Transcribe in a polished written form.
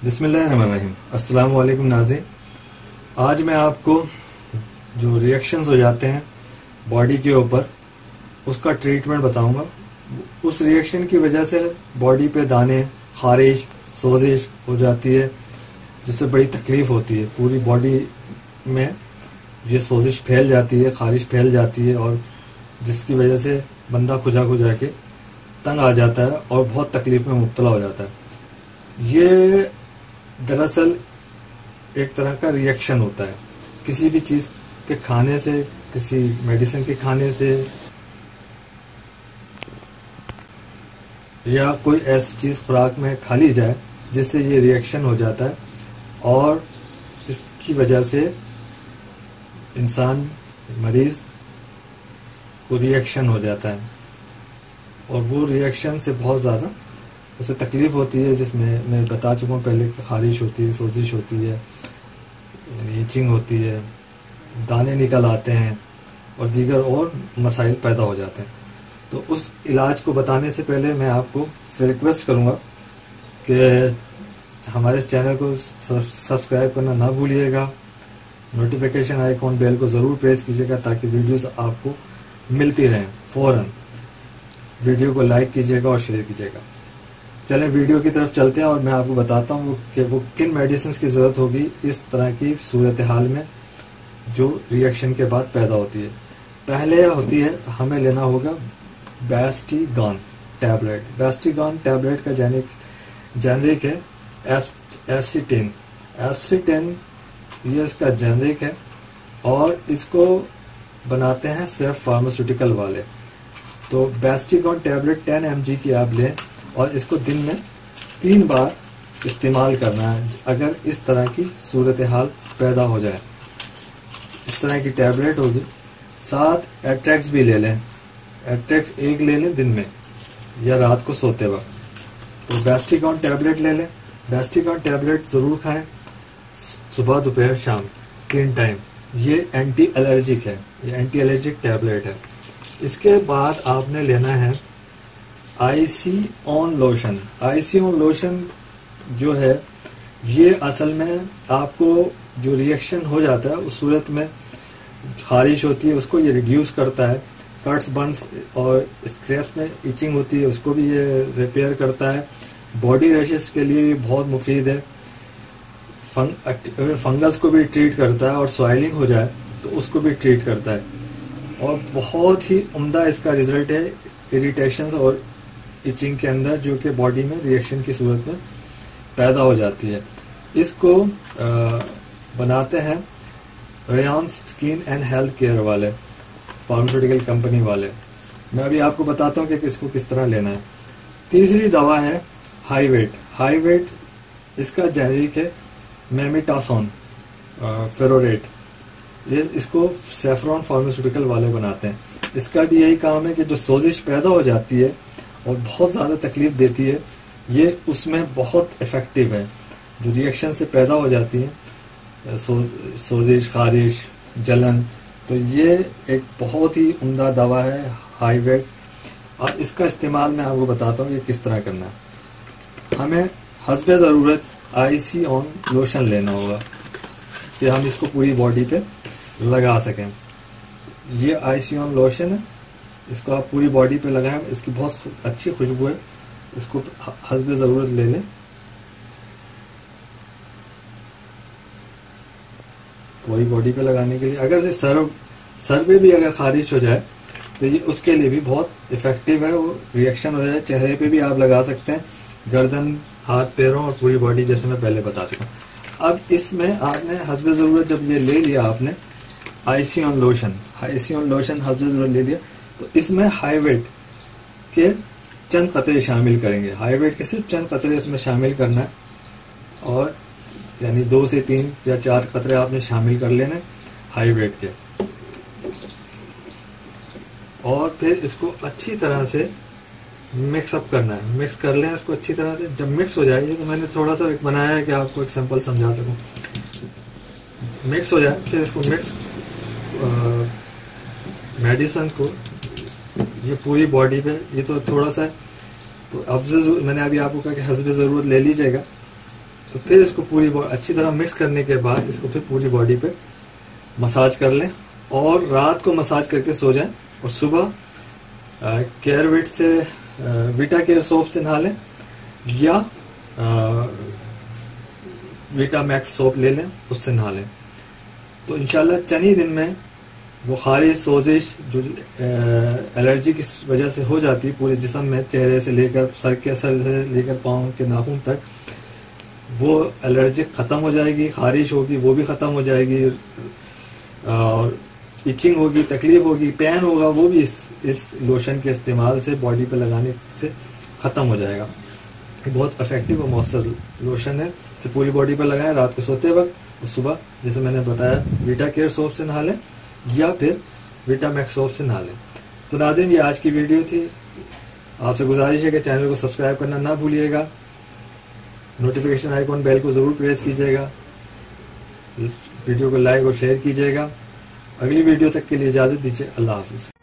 बिस्मिल्लाहिर्रहमानिर्रहीम। अस्सलाम वालेकुम नाज़रीन। आज मैं आपको जो रिएक्शंस हो जाते हैं बॉडी के ऊपर उसका ट्रीटमेंट बताऊंगा। उस रिएक्शन की वजह से बॉडी पे दाने, खारिश, सोजिश हो जाती है, जिससे बड़ी तकलीफ होती है। पूरी बॉडी में ये सोजिश फैल जाती है, खारिश फैल जाती है, और जिसकी वजह से बंदा खुजा खुजा के तंग आ जाता है और बहुत तकलीफ में मुब्तला हो जाता है। ये दरअसल एक तरह का रिएक्शन होता है किसी भी चीज़ के खाने से, किसी मेडिसिन के खाने से, या कोई ऐसी चीज़ खुराक में खा ली जाए जिससे ये रिएक्शन हो जाता है, और इसकी वजह से इंसान, मरीज को रिएक्शन हो जाता है, और वो रिएक्शन से बहुत ज़्यादा उसे तकलीफ होती है, जिसमें मैं बता चुका हूँ पहले कि खारिश होती है, सोजिश होती है, ईचिंग होती है, दाने निकल आते हैं और दीगर और मसाइल पैदा हो जाते हैं। तो उस इलाज को बताने से पहले मैं आपको से रिक्वेस्ट करूँगा कि हमारे इस चैनल को सब्सक्राइब करना ना भूलिएगा, नोटिफिकेशन आइकॉन बेल को ज़रूर प्रेस कीजिएगा ताकि वीडियोस आपको मिलती रहें। फ़ौरन वीडियो को लाइक कीजिएगा और शेयर कीजिएगा। चलें वीडियो की तरफ चलते हैं और मैं आपको बताता हूँ कि वो किन मेडिसिन की ज़रूरत होगी इस तरह की सूरत हाल में जो रिएक्शन के बाद पैदा होती है। पहले होती है, हमें लेना होगा बेस्टीगॉन टैबलेट। बेस्टीगॉन टैबलेट का जेनरिक है FC10। FC10 ये इसका जेनरिक है, और इसको बनाते हैं सेफ फार्मास्यूटिकल वाले। तो बेस्टीगॉन टैबलेट 10 mg की आप लें, और इसको दिन में 3 बार इस्तेमाल करना है अगर इस तरह की सूरत हाल पैदा हो जाए। इस तरह की टैबलेट होगी। साथ एट्रेक्स भी ले लें, एट्रेक्स 1 ले लें दिन में या रात को सोते वक्त। तो बेस्टीगॉन टैबलेट ले लें। बेस्टीगॉन टैबलेट ज़रूर खाएं, सुबह दोपहर शाम 3 टाइम। ये एंटी एलर्जिक है, ये एंटी एलर्जिक टैबलेट है। इसके बाद आपने लेना है आईसी-ऑन लोशन। आईसी-ऑन लोशन जो है ये असल में आपको जो रिएक्शन हो जाता है उस सूरत में खारिश होती है उसको ये रिड्यूस करता है। कट्स, बर्न्स और स्क्रैप्स में इचिंग होती है उसको भी ये रिपेयर करता है। बॉडी रैशेस के लिए भी बहुत मुफीद है। फंगस को भी ट्रीट करता है, और सॉइलिंग हो जाए तो उसको भी ट्रीट करता है। और बहुत ही उम्दा इसका रिजल्ट है इरिटेशंस और इचिंग के अंदर, जो कि बॉडी में रिएक्शन की सूरत में पैदा हो जाती है। इसको बनाते हैं rayon skin and health care वाले, फार्मास्यूटिकल कंपनी वाले। मैं अभी आपको बताता हूँ कि इसको किस तरह लेना है। तीसरी दवा है हाई वेट। हाई वेट इसका जेनरिक है मेमिटासोन फेरोरेट। ये इसको सेफ्रॉन फार्मास्यूटिकल वाले बनाते हैं। इसका भी यही काम है कि जो सोजिश पैदा हो जाती है और बहुत ज़्यादा तकलीफ देती है, ये उसमें बहुत इफ़ेक्टिव है। जो रिएक्शन से पैदा हो जाती है, सोजिश, खारिश, जलन, तो ये एक बहुत ही उम्दा दवा है हाई वेट। और इसका इस्तेमाल मैं आपको बताता हूँ कि किस तरह करना है। हमें हस्बे ज़रूरत आईसी-ऑन लोशन लेना होगा कि हम इसको पूरी बॉडी पे लगा सकें। ये आईसी-ऑन लोशन है, इसको आप पूरी बॉडी पे लगाएं। इसकी बहुत अच्छी खुशबू है, इसको हस्बे ज़रूरत ले लें पूरी बॉडी पे लगाने के लिए। अगर से सर में भी अगर खारिश हो जाए तो ये उसके लिए भी बहुत इफ़ेक्टिव है। वो रिएक्शन हो जाए, चेहरे पे भी आप लगा सकते हैं, गर्दन, हाथ, पैरों और पूरी बॉडी, जैसे मैं पहले बता चुका हूँ। अब इसमें आपने हस्बे ज़रूरत जब ये ले लिया आपने आईसी-ऑन लोशन हस्बे ज़रूरत ले लिया, तो इसमें हाई वेट के चंद कतरे शामिल करेंगे। हाई वेट के सिर्फ चंद कतरे इसमें शामिल करना है, और यानी 2 से 3 या 4 कतरे आपने शामिल कर लेने हाई वेट के। और फिर इसको अच्छी तरह से मिक्सअप करना है। मिक्स कर लें इसको अच्छी तरह से। जब मिक्स हो जाए, तो मैंने थोड़ा सा एक बनाया है कि आपको एक सैंपल समझा सकूं। मिक्स हो जाए फिर इसको मिक्स मेडिसिन को ये पूरी बॉडी पे, ये तो थोड़ा सा, तो अब मैंने अभी आपको कहा कि हस्बे ज़रूरत ले लीजिएगा। तो फिर इसको पूरी अच्छी तरह मिक्स करने के बाद इसको फिर पूरी बॉडी पे मसाज कर लें और रात को मसाज करके सो जाएं और सुबह केयर विट से वीटा केयर सोप से नहा लें या वीटा मैक्स सोप ले लें, उससे नहा लें। तो इंशाल्लाह चंद ही दिन में वो खारिश सोजिश जो एलर्जी की वजह से हो जाती है पूरे जिस्म में, चेहरे से लेकर सर से लेकर पाँव के नाखून तक, वो एलर्जी ख़त्म हो जाएगी। खारिश होगी वो भी ख़त्म हो जाएगी और इचिंग होगी, तकलीफ होगी, पेन होगा, वो भी इस लोशन के इस्तेमाल से बॉडी पे लगाने से ख़त्म हो जाएगा। ये बहुत इफेक्टिव और मौसर लोशन है। तो पूरी बॉडी पे लगाएं रात को सोते वक्त और सुबह जैसे मैंने बताया वीटा केयर सोप से नहा लें या फिर वीटा मैक्स सोप से नहा लें। तो नाज़रीन, ये आज की वीडियो थी। आपसे गुजारिश है कि चैनल को सब्सक्राइब करना ना भूलिएगा, नोटिफिकेशन आइकॉन बेल को ज़रूर प्रेस कीजिएगा, वीडियो को लाइक और शेयर कीजिएगा। अगली वीडियो तक के लिए इजाज़त दीजिए। अल्लाह हाफिज़।